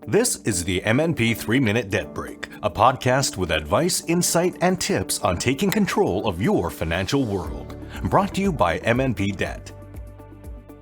This is the MNP 3-Minute Debt Break, a podcast with advice, insight, and tips on taking control of your financial world. Brought to you by MNP Debt.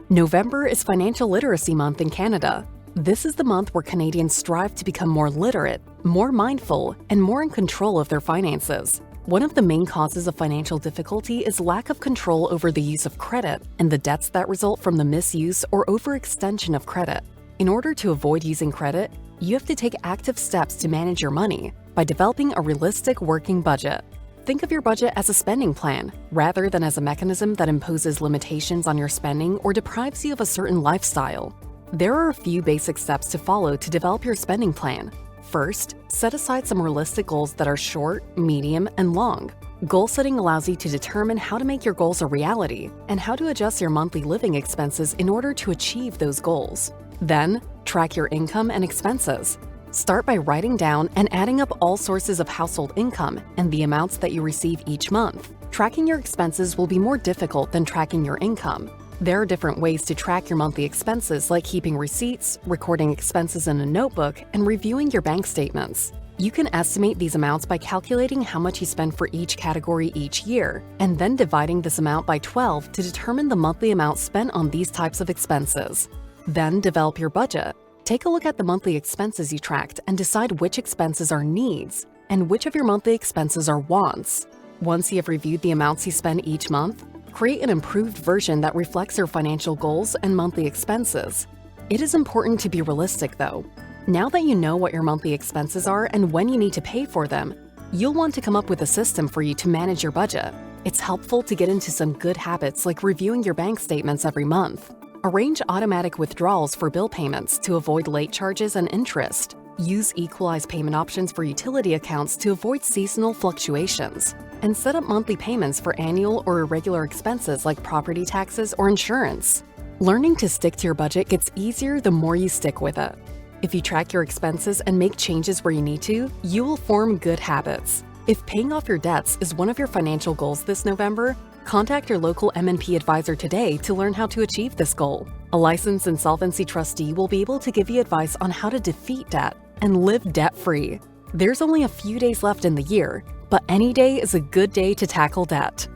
November is Financial Literacy Month in Canada. This is the month where Canadians strive to become more literate, more mindful, and more in control of their finances. One of the main causes of financial difficulty is lack of control over the use of credit and the debts that result from the misuse or overextension of credit. In order to avoid using credit, you have to take active steps to manage your money by developing a realistic working budget. Think of your budget as a spending plan, rather than as a mechanism that imposes limitations on your spending or deprives you of a certain lifestyle. There are a few basic steps to follow to develop your spending plan. First, set aside some realistic goals that are short, medium, and long. Goal setting allows you to determine how to make your goals a reality and how to adjust your monthly living expenses in order to achieve those goals. Then, track your income and expenses. Start by writing down and adding up all sources of household income and the amounts that you receive each month. Tracking your expenses will be more difficult than tracking your income. There are different ways to track your monthly expenses, like keeping receipts, recording expenses in a notebook, and reviewing your bank statements. You can estimate these amounts by calculating how much you spend for each category each year, and then dividing this amount by 12 to determine the monthly amount spent on these types of expenses. Then develop your budget. Take a look at the monthly expenses you tracked and decide which expenses are needs and which of your monthly expenses are wants. Once you have reviewed the amounts you spend each month, create an improved version that reflects your financial goals and monthly expenses. It is important to be realistic, though. Now that you know what your monthly expenses are and when you need to pay for them, you'll want to come up with a system for you to manage your budget. It's helpful to get into some good habits like reviewing your bank statements every month. Arrange automatic withdrawals for bill payments to avoid late charges and interest. Use equalized payment options for utility accounts to avoid seasonal fluctuations. And set up monthly payments for annual or irregular expenses like property taxes or insurance. Learning to stick to your budget gets easier the more you stick with it. If you track your expenses and make changes where you need to, you will form good habits. If paying off your debts is one of your financial goals this November, contact your local MNP advisor today to learn how to achieve this goal. A licensed insolvency trustee will be able to give you advice on how to defeat debt and live debt-free. There's only a few days left in the year, but any day is a good day to tackle debt.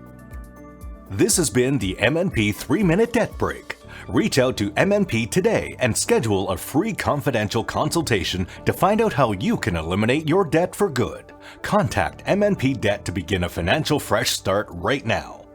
This has been the MNP 3-Minute Debt Break. Reach out to MNP today and schedule a free confidential consultation to find out how you can eliminate your debt for good. Contact MNP Debt to begin a financial fresh start right now.